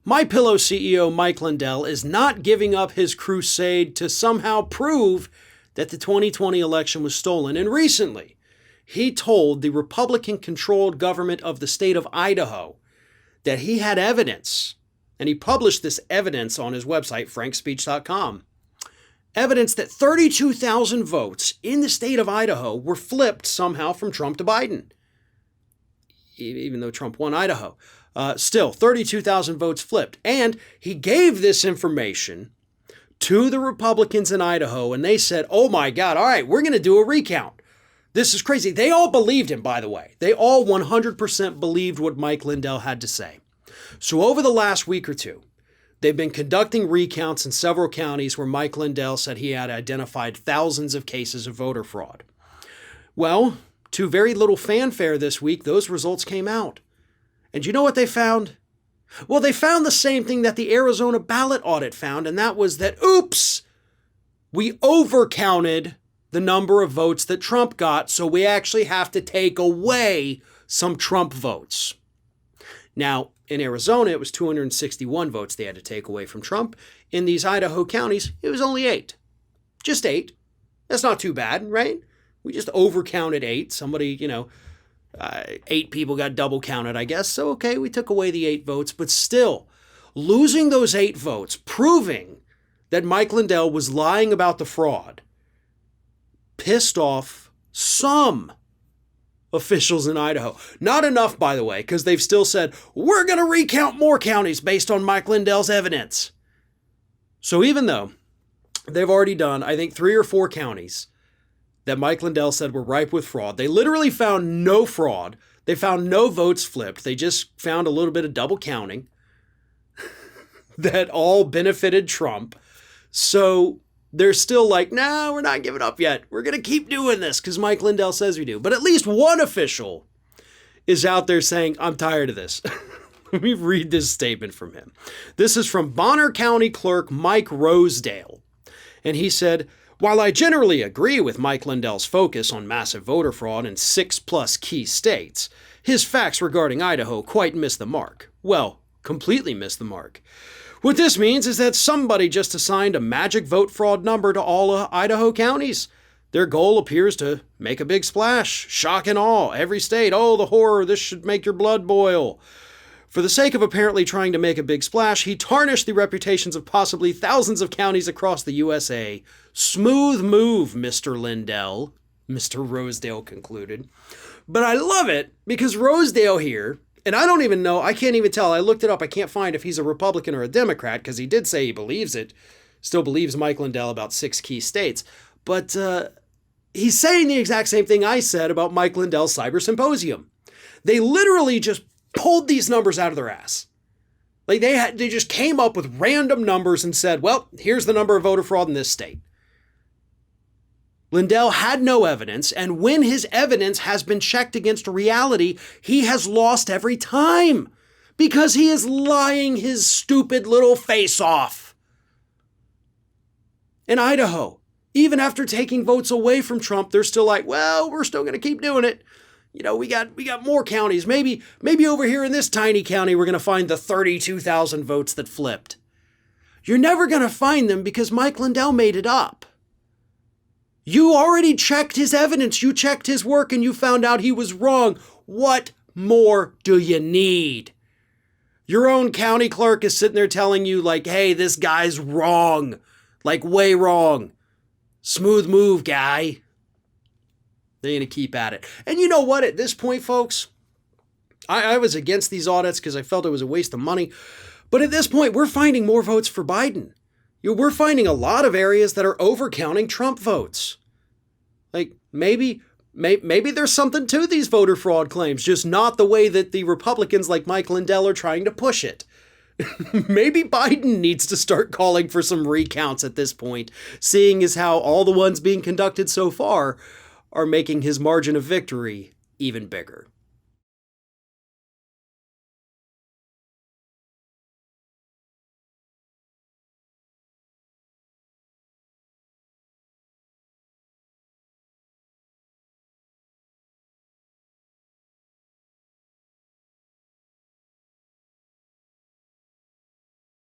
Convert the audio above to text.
MyPillow CEO Mike Lindell is not giving up his crusade to somehow prove that the 2020 election was stolen. And recently, he told the Republican-controlled government of the state of Idaho that he had evidence, and he published this evidence on his website, frankspeech.com, evidence that 32,000 votes in the state of Idaho were flipped somehow from Trump to Biden, even though Trump won Idaho. Still, 32,000 votes flipped. And he gave this information to the Republicans in Idaho, and they said, oh my God, all right, we're going to do a recount. This is crazy. They all believed him, by the way. They all 100% believed what Mike Lindell had to say. So over the last week or two, they've been conducting recounts in several counties where Mike Lindell said he had identified thousands of cases of voter fraud. Well, to very little fanfare this week, those results came out. And you know what they found? Well, they found the same thing that the Arizona ballot audit found, and that was that, oops, we overcounted the number of votes that Trump got, so we actually have to take away some Trump votes. Now, in Arizona, it was 261 votes they had to take away from Trump. In these Idaho counties, it was only 8. Just 8. That's not too bad, right? We just overcounted 8. Somebody, 8 people got double counted, I guess. So, okay, we took away the 8 votes, but still, losing those 8 votes, proving that Mike Lindell was lying about the fraud, pissed off some officials in Idaho. Not enough, by the way, because they've still said, we're going to recount more counties based on Mike Lindell's evidence. So even though they've already done, I think, 3 or 4 counties that Mike Lindell said were ripe with fraud, they literally found no fraud. They found no votes flipped. They just found a little bit of double counting that all benefited Trump. So they're still like, no, we're not giving up yet. We're going to keep doing this because Mike Lindell says we do. But at least one official is out there saying, I'm tired of this. Let me read this statement from him. This is from Bonner County Clerk Mike Rosedale. And he said, while I generally agree with Mike Lindell's focus on massive voter fraud in 6+ key states, his facts regarding Idaho quite miss the mark. Well, completely miss the mark. What this means is that somebody just assigned a magic vote fraud number to all Idaho counties. Their goal appears to make a big splash, shock and awe, every state. Oh, the horror, this should make your blood boil. For the sake of apparently trying to make a big splash, he tarnished the reputations of possibly thousands of counties across the USA. Smooth move, Mr. Lindell, Mr. Rosedale concluded. But I love it because Rosedale here, and I don't even know, I can't even tell. I looked it up. I can't find if he's a Republican or a Democrat because he did say he believes it. Still believes Mike Lindell about 6 key states. But he's saying the exact same thing I said about Mike Lindell's Cyber Symposium. They literally just pulled these numbers out of their ass. Like they just came up with random numbers and said, well, here's the number of voter fraud in this state. Lindell had no evidence, and when his evidence has been checked against reality, he has lost every time because he is lying his stupid little face off. In Idaho, even after taking votes away from Trump, they're still like, well, we're still going to keep doing it. We got more counties. Maybe over here in this tiny county, we're going to find the 32,000 votes that flipped. You're never going to find them because Mike Lindell made it up. You already checked his evidence. You checked his work and you found out he was wrong. What more do you need? Your own county clerk is sitting there telling you like, hey, this guy's wrong. Like way wrong. Smooth move, guy. They're going to keep at it. And you know what? At this point, folks, I was against these audits because I felt it was a waste of money. But at this point, we're finding more votes for Biden. We're finding a lot of areas that are overcounting Trump votes. Like maybe there's something to these voter fraud claims, just not the way that the Republicans like Mike Lindell are trying to push it. Maybe Biden needs to start calling for some recounts at this point, seeing as how all the ones being conducted so far are making his margin of victory even bigger.